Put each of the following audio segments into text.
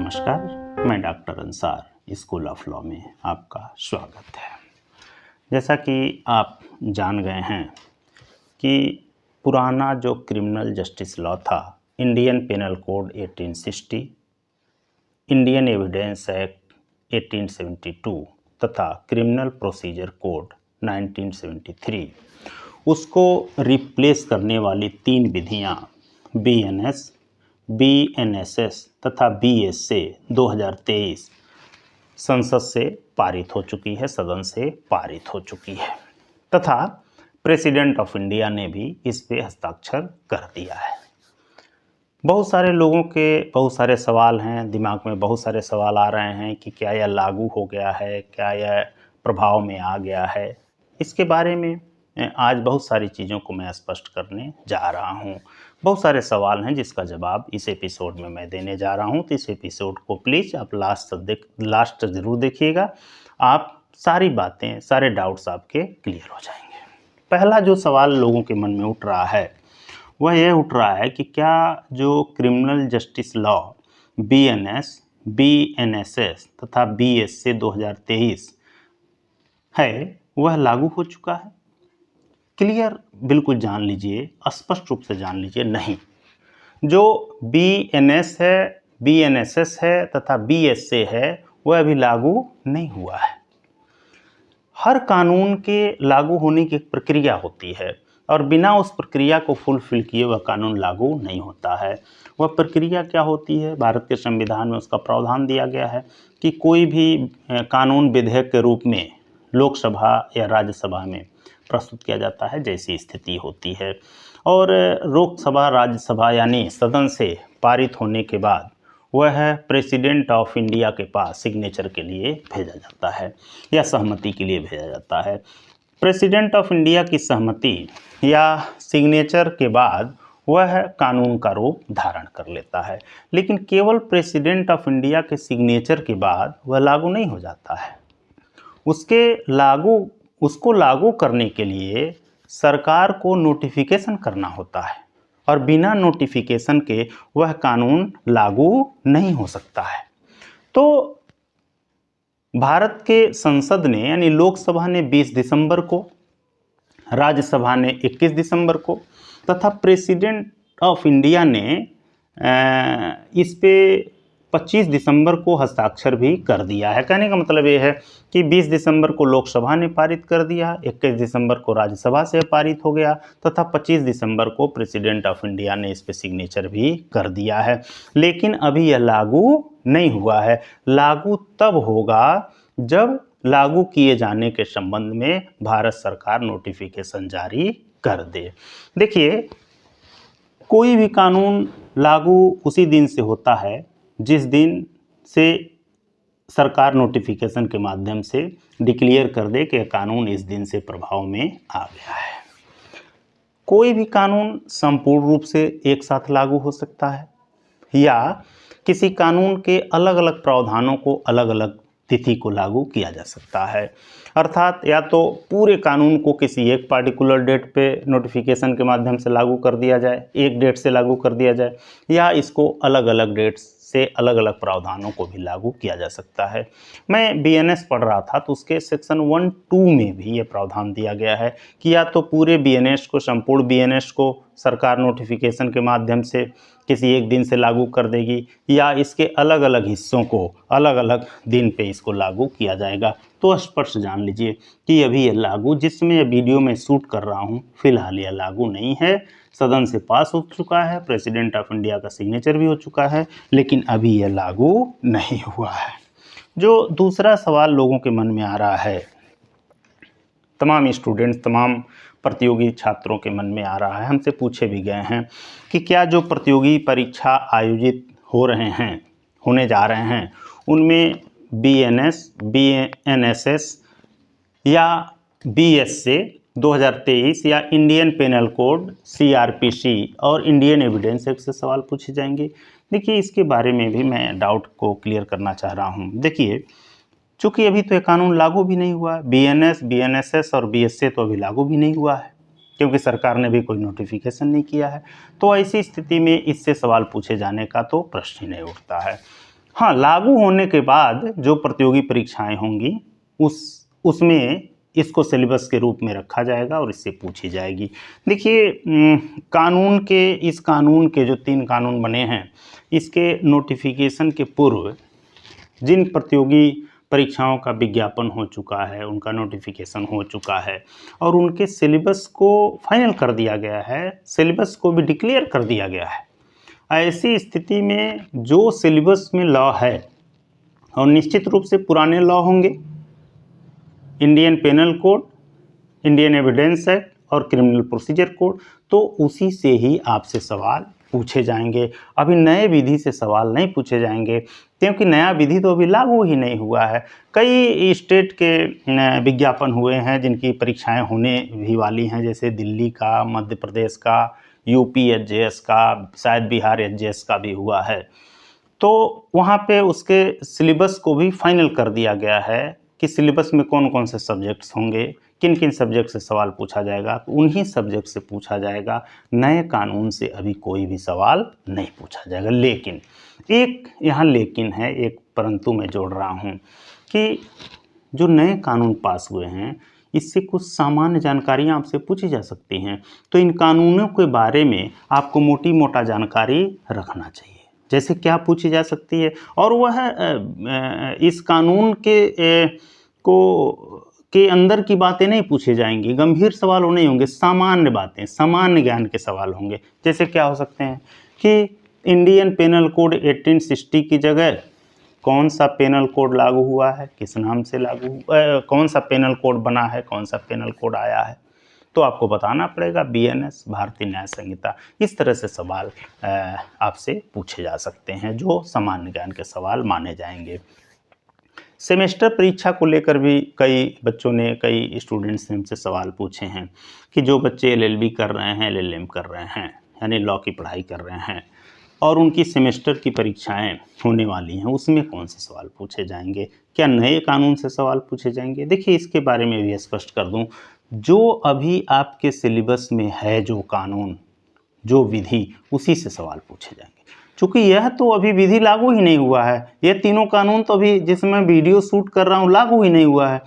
नमस्कार, मैं doctor Ansar school of law में आपका स्वागत है। जैसा कि आप जान गए हैं कि पुराना जो क्रिमिनल जस्टिस लॉ था, Indian Penal Code 1860, Indian Evidence Act 1872 तथा क्रिमिनल प्रोसीजर कोड 1973, उसको रिप्लेस करने वाली 3 विधियां बीएनएस, बीएनएसएस तथा बीएसए 2023 संसद से पारित हो चुकी है, सदन से पारित हो चुकी है तथा प्रेसिडेंट ऑफ इंडिया ने भी इस पे हस्ताक्षर कर दिया है। बहुत सारे लोगों के बहुत सारे सवाल हैं, दिमाग में बहुत सारे सवाल आ रहे हैं कि क्या यह लागू हो गया है, क्या यह प्रभाव में आ गया है। इसके बारे में आज बहुत सारी चीज़ों को मैं स्पष्ट करने जा रहा हूं। बहुत सारे सवाल हैं जिसका जवाब इस एपिसोड में मैं देने जा रहा हूं, तो इस एपिसोड को प्लीज़ आप लास्ट ज़रूर देखिएगा। आप सारी बातें, सारे डाउट्स आपके क्लियर हो जाएंगे। पहला जो सवाल लोगों के मन में उठ रहा है वह यह उठ रहा है कि क्या जो criminal justice law BNS, BNSS तथा बीएसए 2023 है वह लागू हो चुका है। क्लियर बिल्कुल जान लीजिए, स्पष्ट रूप से जान लीजिए, नहीं। जो बीएनएस है, बीएनएसएस है तथा बीएसए है वह अभी लागू नहीं हुआ है। हर कानून के लागू होने की एक प्रक्रिया होती है और बिना उस प्रक्रिया को फुलफिल किए वह कानून लागू नहीं होता है। वह प्रक्रिया क्या होती है? भारत के संविधान में उसका प्रावधान दिया गया है कि कोई भी कानून विधेयक के रूप में लोकसभा या राज्यसभा में प्रस्तुत किया जाता है जैसी स्थिति होती है, और लोकसभा राज्यसभा यानी सदन से पारित होने के बाद वह प्रेसिडेंट ऑफ इंडिया के पास सिग्नेचर के लिए भेजा जाता है या सहमति के लिए भेजा जाता है। प्रेसिडेंट ऑफ इंडिया की सहमति या सिग्नेचर के बाद वह कानून का रूप धारण कर लेता है, लेकिन केवल प्रेसिडेंट ऑफ इंडिया के सिग्नेचर के बाद वह लागू नहीं हो जाता है। उसको लागू करने के लिए सरकार को नोटिफिकेशन करना होता है और बिना नोटिफिकेशन के वह कानून लागू नहीं हो सकता है। तो भारत के संसद ने यानी लोकसभा ने 20 दिसंबर को, राज्यसभा ने 21 दिसंबर को तथा प्रेसिडेंट ऑफ इंडिया ने इस पे 25 दिसंबर को हस्ताक्षर भी कर दिया है। कहने का मतलब ये है कि 20 दिसंबर को लोकसभा ने पारित कर दिया, 21 दिसंबर को राज्यसभा से पारित हो गया तथा 25 दिसंबर को प्रेसिडेंट ऑफ इंडिया ने इस पे सिग्नेचर भी कर दिया है। लेकिन अभी यह लागू नहीं हुआ है। लागू तब होगा जब लागू किए जाने के संबंध में भारत सरकार नोटिफिकेशन जारी कर दे। देखिए, कोई भी कानून लागू उसी दिन से होता है जिस दिन से सरकार नोटिफिकेशन के माध्यम से डिक्लेयर कर दे कि कानून इस दिन से प्रभाव में आ गया है। कोई भी कानून संपूर्ण रूप से एक साथ लागू हो सकता है या किसी कानून के अलग अलग प्रावधानों को अलग अलग तिथि को लागू किया जा सकता है। अर्थात या तो पूरे कानून को किसी एक पार्टिकुलर डेट पे नोटिफिकेशन के माध्यम से लागू कर दिया जाए, एक डेट से लागू कर दिया जाए, या इसको अलग अलग डेट्स से अलग अलग प्रावधानों को भी लागू किया जा सकता है। मैं बीएनएस पढ़ रहा था तो उसके सेक्शन 1(2) में भी ये प्रावधान दिया गया है कि या तो पूरे बीएनएस को, संपूर्ण बीएनएस को सरकार नोटिफिकेशन के माध्यम से किसी एक दिन से लागू कर देगी या इसके अलग अलग हिस्सों को अलग अलग दिन पे इसको लागू किया जाएगा। तो स्पष्ट जान लीजिए कि अभी ये लागू, जिसमें वीडियो में शूट कर रहा हूँ, फिलहाल यह लागू नहीं है। सदन से पास हो चुका है, प्रेसिडेंट ऑफ इंडिया का सिग्नेचर भी हो चुका है, लेकिन अभी यह लागू नहीं हुआ है। जो दूसरा सवाल लोगों के मन में आ रहा है, तमाम स्टूडेंट्स, तमाम प्रतियोगी छात्रों के मन में आ रहा है, हमसे पूछे भी गए हैं कि क्या जो प्रतियोगी परीक्षा आयोजित होने जा रहे हैं उनमें बीएनएस, बीएनएसएस या बीएसए 2023 या इंडियन पेनल कोड सीआरपीसी और इंडियन एविडेंस एक्ट से सवाल पूछे जाएंगे। देखिए, इसके बारे में भी मैं डाउट को क्लियर करना चाह रहा हूँ। देखिए, चूँकि अभी तो ये कानून लागू भी नहीं हुआ, बीएनएस, बीएनएसएस और बीएसए तो अभी लागू भी नहीं हुआ है क्योंकि सरकार ने भी कोई नोटिफिकेशन नहीं किया है। तो ऐसी स्थिति में इससे सवाल पूछे जाने का तो प्रश्न ही नहीं उठता है। हाँ, लागू होने के बाद जो प्रतियोगी परीक्षाएं होंगी उसमें इसको सिलेबस के रूप में रखा जाएगा और इससे पूछी जाएगी। देखिए, इस कानून के जो 3 कानून बने हैं, इसके नोटिफिकेशन के पूर्व जिन प्रतियोगी परीक्षाओं का विज्ञापन हो चुका है, उनका नोटिफिकेशन हो चुका है और उनके सिलेबस को फाइनल कर दिया गया है, सिलेबस को भी डिक्लेयर कर दिया गया है। ऐसी स्थिति में जो सिलेबस में लॉ है, और निश्चित रूप से पुराने लॉ होंगे, Indian Penal Code, Indian Evidence Act और क्रिमिनल प्रोसीजर कोड, तो उसी से ही आपसे सवाल पूछे जाएंगे। अभी नए विधि से सवाल नहीं पूछे जाएंगे, क्योंकि नया विधि तो अभी लागू ही नहीं हुआ है। कई स्टेट के विज्ञापन हुए हैं जिनकी परीक्षाएं होने भी वाली हैं, जैसे दिल्ली का, मध्य प्रदेश का, यूपी एचजेएस का, शायद बिहार एचजेएस का भी हुआ है। तो वहाँ पे उसके सिलेबस को भी फाइनल कर दिया गया है कि सिलेबस में कौन कौन से सब्जेक्ट्स होंगे, किन किन सब्जेक्ट से सवाल पूछा जाएगा, तो उन्हीं सब्जेक्ट से पूछा जाएगा। नए कानून से अभी कोई भी सवाल नहीं पूछा जाएगा। लेकिन एक यहाँ लेकिन है, एक परंतु मैं जोड़ रहा हूँ कि जो नए कानून पास हुए हैं, इससे कुछ सामान्य जानकारियाँ आपसे पूछी जा सकती हैं। तो इन कानूनों के बारे में आपको मोटी मोटा जानकारी रखना चाहिए। जैसे क्या पूछी जा सकती है, और वह इस कानून के अंदर की बातें नहीं पूछी जाएंगी, गंभीर सवाल नहीं होंगे, सामान्य बातें, सामान्य ज्ञान के सवाल होंगे। जैसे क्या हो सकते हैं कि इंडियन पेनल कोड 1860 की जगह कौन सा पेनल कोड लागू हुआ है, किस नाम से कौन सा पेनल कोड बना है, कौन सा पेनल कोड आया है, तो आपको बताना पड़ेगा। बीएनएस, भारतीय न्याय संहिता, इस तरह से सवाल आपसे पूछे जा सकते हैं, जो सामान्य ज्ञान के सवाल माने जाएंगे। सेमेस्टर परीक्षा को लेकर भी कई स्टूडेंट्स ने हमसे सवाल पूछे हैं कि जो बच्चे एलएलबी कर रहे हैं, एलएलएम कर रहे हैं, यानी लॉ की पढ़ाई कर रहे हैं, और उनकी सेमेस्टर की परीक्षाएं होने वाली हैं, उसमें कौन से सवाल पूछे जाएंगे, क्या नए कानून से सवाल पूछे जाएंगे। देखिए, इसके बारे में भी स्पष्ट कर दूं, जो अभी आपके सिलेबस में है, जो कानून, जो विधि, उसी से सवाल पूछे जाएंगे। चूँकि यह तो अभी विधि लागू ही नहीं हुआ है, ये तीनों कानून तो अभी जिसमें वीडियो शूट कर रहा हूँ लागू ही नहीं हुआ है।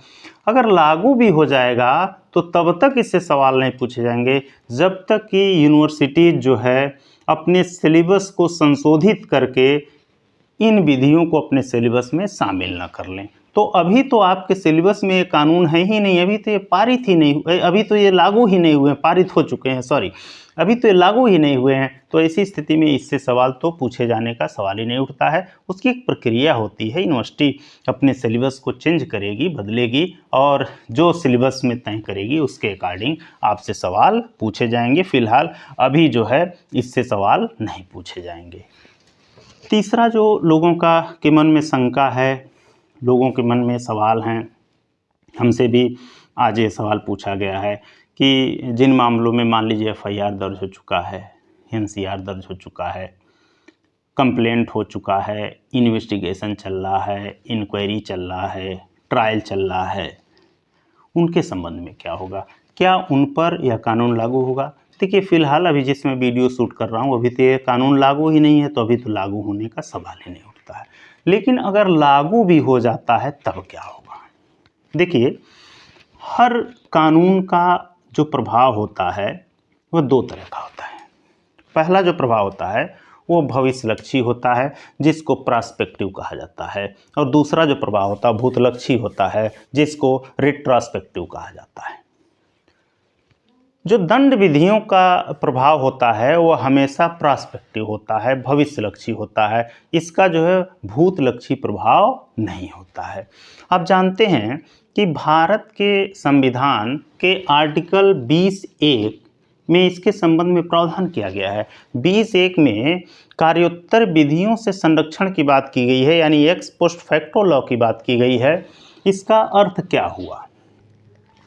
अगर लागू भी हो जाएगा तो तब तक इससे सवाल नहीं पूछे जाएंगे जब तक कि यूनिवर्सिटीज जो है अपने सिलेबस को संशोधित करके इन विधियों को अपने सिलेबस में शामिल न कर लें। तो अभी तो आपके सिलेबस में ये कानून है ही नहीं, अभी तो ये पारित ही नहीं, अभी तो ये लागू ही नहीं हुए, पारित हो चुके हैं, सॉरी, अभी तो ये लागू ही नहीं हुए हैं। तो ऐसी स्थिति में इससे सवाल तो पूछे जाने का सवाल ही नहीं उठता है। उसकी एक प्रक्रिया होती है, यूनिवर्सिटी अपने सिलेबस को चेंज करेगी, बदलेगी, और जो सिलेबस में तय करेगी उसके अकॉर्डिंग आपसे सवाल पूछे जाएंगे। फिलहाल अभी जो है इससे सवाल नहीं पूछे जाएंगे। तीसरा जो लोगों के मन में शंका है, लोगों के मन में सवाल हैं, हमसे भी आज ये सवाल पूछा गया है कि जिन मामलों में मान लीजिए एफआईआर दर्ज हो चुका है, एनसीआर दर्ज हो चुका है, कंप्लेंट हो चुका है, इन्वेस्टिगेशन चल रहा है, इंक्वायरी चल रहा है, ट्रायल चल रहा है, उनके संबंध में क्या होगा, क्या उन पर यह कानून लागू होगा। देखिए, फिलहाल अभी जिसमें वीडियो शूट कर रहा हूँ अभी तो ये कानून लागू ही नहीं है, तो अभी तो लागू होने का सवाल ही नहीं उठता है। लेकिन अगर लागू भी हो जाता है तब क्या होगा। देखिए, हर कानून का जो प्रभाव होता है वह 2 तरह का होता है। पहला जो प्रभाव होता है वो भविष्यलक्षी होता है, जिसको प्रॉस्पेक्टिव कहा जाता है, और दूसरा जो प्रभाव होता है भूतलक्षी होता है, जिसको रिट्रोस्पेक्टिव कहा जाता है। जो दंड विधियों का प्रभाव होता है वो हमेशा प्रॉस्पेक्टिव होता है, भविष्यलक्षी होता है, इसका जो है भूतलक्षी प्रभाव नहीं होता है। आप जानते हैं कि भारत के संविधान के आर्टिकल 20(1) में इसके संबंध में प्रावधान किया गया है। 20(1) में कार्योत्तर विधियों से संरक्षण की बात की गई है, यानी एक्स पोस्ट फैक्टो लॉ की बात की गई है। इसका अर्थ क्या हुआ?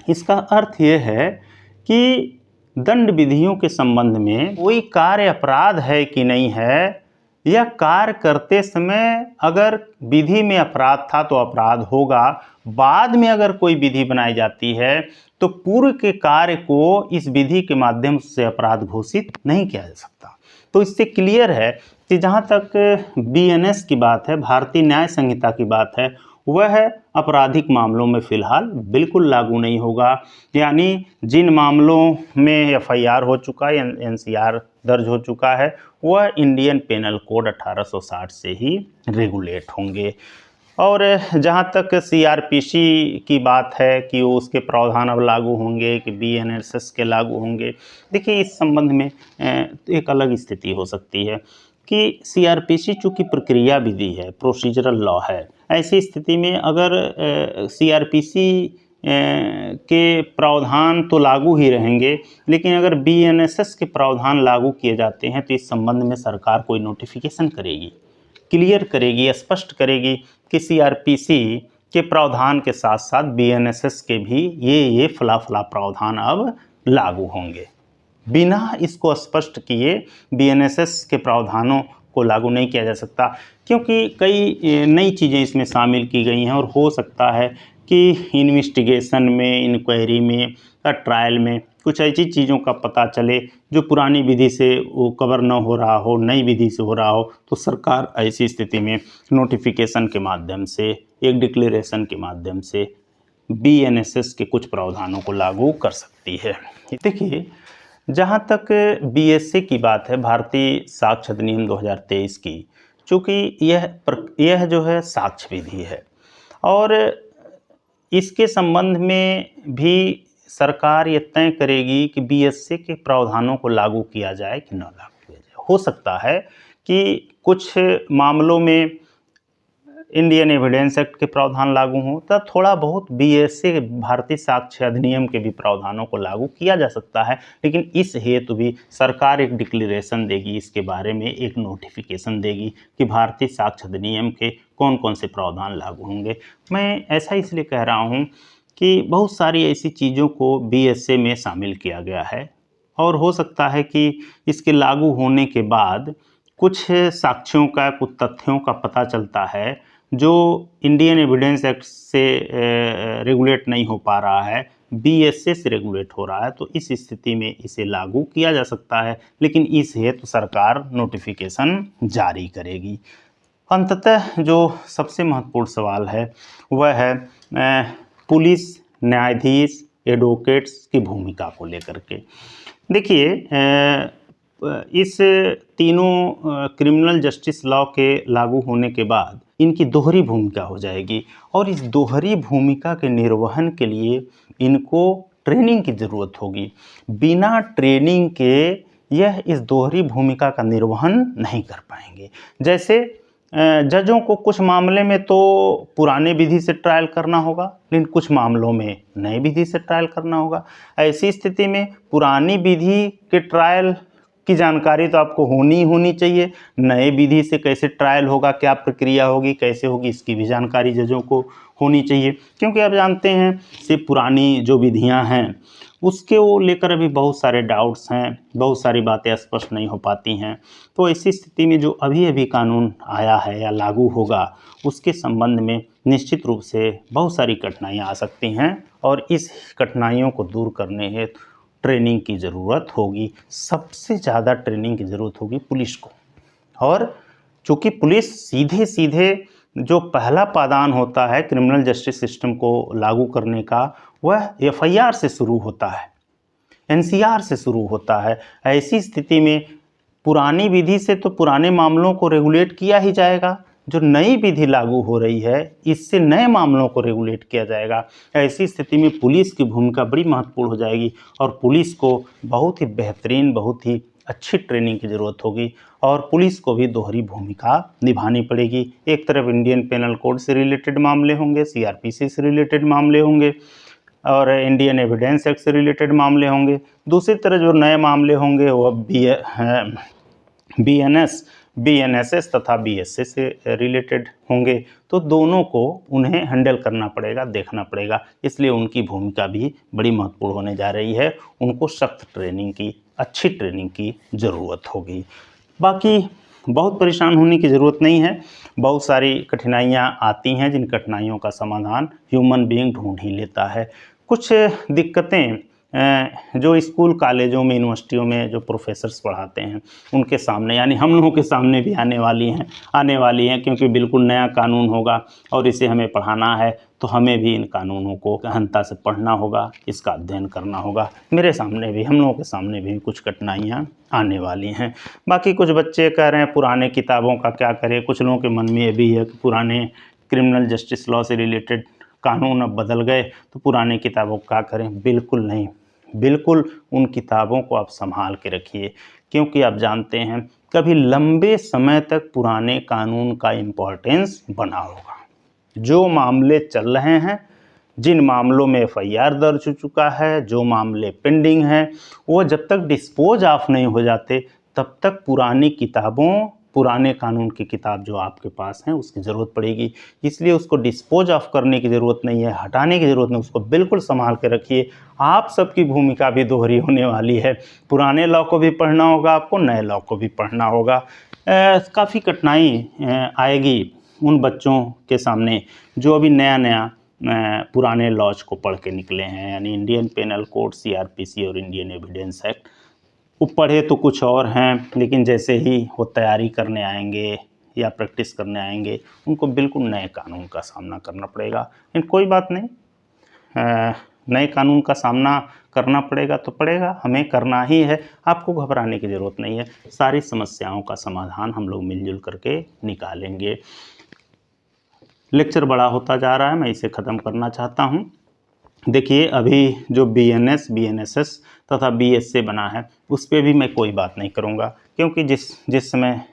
इसका अर्थ ये है कि दंड विधियों के संबंध में कोई कार्य अपराध है कि नहीं है, यह कार्य करते समय अगर विधि में अपराध था तो अपराध होगा, बाद में अगर कोई विधि बनाई जाती है तो पूर्व के कार्य को इस विधि के माध्यम से अपराध घोषित नहीं किया जा सकता। तो इससे क्लियर है कि जहाँ तक बीएनएस की बात है, भारतीय न्याय संहिता की बात है, वह आपराधिक मामलों में फ़िलहाल बिल्कुल लागू नहीं होगा। यानी जिन मामलों में एफआईआर हो चुका है, एनसीआर दर्ज हो चुका है, वह इंडियन पेनल कोड 1860 से ही रेगुलेट होंगे। और जहाँ तक सीआरपीसी की बात है कि वो उसके प्रावधान अब लागू होंगे कि बीएनएसएस के लागू होंगे, देखिए इस संबंध में एक अलग स्थिति हो सकती है कि सीआरपीसी चूँकि प्रक्रिया विधि है, प्रोसीजरल लॉ है, ऐसी स्थिति में अगर सीआरपीसी के प्रावधान तो लागू ही रहेंगे, लेकिन अगर बीएनएसएस के प्रावधान लागू किए जाते हैं तो इस संबंध में सरकार कोई नोटिफिकेशन करेगी, क्लियर करेगी, स्पष्ट करेगी कि सीआरपीसी के प्रावधान के साथ साथ बीएनएसएस के भी ये फला प्रावधान अब लागू होंगे। बिना इसको स्पष्ट किए बीएनएसएस के प्रावधानों को लागू नहीं किया जा सकता, क्योंकि कई नई चीज़ें इसमें शामिल की गई हैं और हो सकता है कि इन्वेस्टिगेशन में, इंक्वायरी में, ट्रायल में कुछ ऐसी चीज़ों का पता चले जो पुरानी विधि से वो कवर न हो रहा हो, नई विधि से हो रहा हो, तो सरकार ऐसी स्थिति में नोटिफिकेशन के माध्यम से, एक डिक्लेरेशन के माध्यम से बीएनएसएस के कुछ प्रावधानों को लागू कर सकती है। देखिए, जहाँ तक बीएसए की बात है, भारतीय साक्ष्य अधिनियम 2023 की, चूँकि यह जो है साक्ष्य विधि है और इसके संबंध में भी सरकार ये तय करेगी कि बीएसए के प्रावधानों को लागू किया जाए कि न लागू किया जाए। हो सकता है कि कुछ मामलों में इंडियन एविडेंस एक्ट के प्रावधान लागू हों, तब थोड़ा बहुत बीएसए भारतीय साक्ष्य अधिनियम के भी प्रावधानों को लागू किया जा सकता है, लेकिन इस हेतु भी सरकार एक डिक्लेरेशन देगी, इसके बारे में एक नोटिफिकेशन देगी कि भारतीय साक्ष्य अधिनियम के कौन कौन से प्रावधान लागू होंगे। मैं ऐसा इसलिए कह रहा हूँ कि बहुत सारी ऐसी चीज़ों को बीएसए में शामिल किया गया है और हो सकता है कि इसके लागू होने के बाद कुछ साक्ष्यों का, कुछ तथ्यों का पता चलता है जो इंडियन एविडेंस एक्ट से रेगुलेट नहीं हो पा रहा है, बीएसए से रेगुलेट हो रहा है, तो इस स्थिति में इसे लागू किया जा सकता है, लेकिन इस हेतु सरकार नोटिफिकेशन जारी करेगी। अंततः जो सबसे महत्वपूर्ण सवाल है वह है पुलिस, न्यायाधीश, एडवोकेट्स की भूमिका को लेकर के। देखिए, इस तीनों क्रिमिनल जस्टिस लॉ के लागू होने के बाद इनकी दोहरी भूमिका हो जाएगी और इस दोहरी भूमिका के निर्वहन के लिए इनको ट्रेनिंग की ज़रूरत होगी। बिना ट्रेनिंग के यह इस दोहरी भूमिका का निर्वहन नहीं कर पाएंगे। जैसे जजों को कुछ मामले में तो पुराने विधि से ट्रायल करना होगा, लेकिन कुछ मामलों में नई विधि से ट्रायल करना होगा। ऐसी स्थिति में पुरानी विधि के ट्रायल की जानकारी तो आपको होनी चाहिए, नए विधि से कैसे ट्रायल होगा, क्या प्रक्रिया होगी, कैसे होगी, इसकी भी जानकारी जजों को होनी चाहिए, क्योंकि आप जानते हैं सिर्फ पुरानी जो विधियां हैं उसके वो लेकर अभी बहुत सारे डाउट्स हैं, बहुत सारी बातें स्पष्ट नहीं हो पाती हैं। तो ऐसी स्थिति में जो अभी कानून आया है या लागू होगा उसके संबंध में निश्चित रूप से बहुत सारी कठिनाइयाँ आ सकती हैं और इस कठिनाइयों को दूर करने हेतु ट्रेनिंग की ज़रूरत होगी। सबसे ज़्यादा ट्रेनिंग की ज़रूरत होगी पुलिस को, और चूँकि पुलिस सीधे जो पहला पायदान होता है क्रिमिनल जस्टिस सिस्टम को लागू करने का, वह एफआईआर से शुरू होता है, एनसीआर से शुरू होता है। ऐसी स्थिति में पुरानी विधि से तो पुराने मामलों को रेगुलेट किया ही जाएगा, जो नई विधि लागू हो रही है इससे नए मामलों को रेगुलेट किया जाएगा। ऐसी स्थिति में पुलिस की भूमिका बड़ी महत्वपूर्ण हो जाएगी और पुलिस को बहुत ही बेहतरीन, बहुत ही अच्छी ट्रेनिंग की ज़रूरत होगी और पुलिस को भी दोहरी भूमिका निभानी पड़ेगी। एक तरफ इंडियन पेनल कोड से रिलेटेड मामले होंगे, सीआरपीसी से रिलेटेड मामले होंगे और इंडियन एविडेंस एक्ट से रिलेटेड मामले होंगे। दूसरी तरफ जो नए मामले होंगे वो बीएनएसएस तथा बीएसए से रिलेटेड होंगे, तो दोनों को उन्हें हैंडल करना पड़ेगा, देखना पड़ेगा। इसलिए उनकी भूमिका भी बड़ी महत्वपूर्ण होने जा रही है। उनको सख्त ट्रेनिंग की, अच्छी ट्रेनिंग की ज़रूरत होगी। बाकी बहुत परेशान होने की ज़रूरत नहीं है। बहुत सारी कठिनाइयाँ आती हैं, जिन कठिनाइयों का समाधान ह्यूमन बीइंग ढूंढ ही लेता है। कुछ दिक्कतें जो स्कूल कॉलेजों में यूनिवर्सिटियों में जो प्रोफेसर्स पढ़ाते हैं उनके सामने, यानी हम लोगों के सामने भी आने वाली हैं, क्योंकि बिल्कुल नया कानून होगा और इसे हमें पढ़ाना है, तो हमें भी इन कानूनों को गहनता से पढ़ना होगा, इसका अध्ययन करना होगा। मेरे सामने भी, हम लोगों के सामने भी कुछ कठिनाइयाँ आने वाली हैं। बाकी कुछ बच्चे कह रहे हैं पुराने किताबों का क्या करें, कुछ लोगों के मन में ये भी है कि पुराने क्रिमिनल जस्टिस लॉ से रिलेटेड कानून अब बदल गए तो पुराने किताबों का क्या करें। बिल्कुल नहीं, बिल्कुल उन किताबों को आप संभाल के रखिए, क्योंकि आप जानते हैं कभी लंबे समय तक पुराने कानून का इम्पोर्टेंस बना होगा। जो मामले चल रहे हैं, जिन मामलों में FIR दर्ज हो चुका है, जो मामले पेंडिंग हैं, वो जब तक डिस्पोज ऑफ नहीं हो जाते तब तक पुरानी किताबों, पुराने कानून की किताब जो आपके पास है उसकी ज़रूरत पड़ेगी। इसलिए उसको डिस्पोज ऑफ करने की ज़रूरत नहीं है, हटाने की ज़रूरत नहीं, उसको बिल्कुल संभाल के रखिए। आप सबकी भूमिका भी दोहरी होने वाली है, पुराने लॉ को भी पढ़ना होगा आपको, नए लॉ को भी पढ़ना होगा। काफ़ी कठिनाई आएगी उन बच्चों के सामने जो अभी नया पुराने लॉज को पढ़ के निकले हैं, यानी इंडियन पेनल कोड, CRPC और इंडियन एविडेंस एक्ट। वो पढ़े तो कुछ और हैं, लेकिन जैसे ही वो तैयारी करने आएंगे या प्रैक्टिस करने आएंगे उनको बिल्कुल नए कानून का सामना करना पड़ेगा। लेकिन कोई बात नहीं, नए कानून का सामना करना पड़ेगा तो पड़ेगा, हमें करना ही है। आपको घबराने की ज़रूरत नहीं है, सारी समस्याओं का समाधान हम लोग मिलजुल करके निकालेंगे। लेक्चर बड़ा होता जा रहा है, मैं इसे ख़त्म करना चाहता हूँ। देखिए, अभी जो BNS, BNSS तथा BSA बना है उस पर भी मैं कोई बात नहीं करूँगा, क्योंकि जिस समय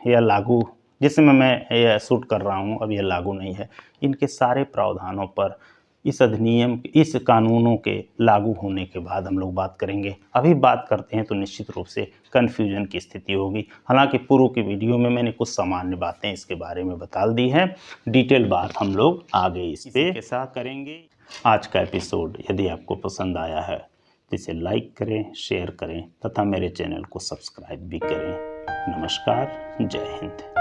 जिस समय मैं यह शूट कर रहा हूँ अब यह लागू नहीं है। इनके सारे प्रावधानों पर इस अधिनियम, इस कानूनों के लागू होने के बाद हम लोग बात करेंगे। अभी बात करते हैं तो निश्चित रूप से कन्फ्यूजन की स्थिति होगी। हालांकि पूर्व की वीडियो में मैंने कुछ सामान्य बातें इसके बारे में बता दी हैं, डिटेल बात हम लोग आगे इस पे के साथ करेंगे। आज का एपिसोड यदि आपको पसंद आया है तो इसे लाइक करें, शेयर करें तथा मेरे चैनल को सब्सक्राइब भी करें। नमस्कार, जय हिंद।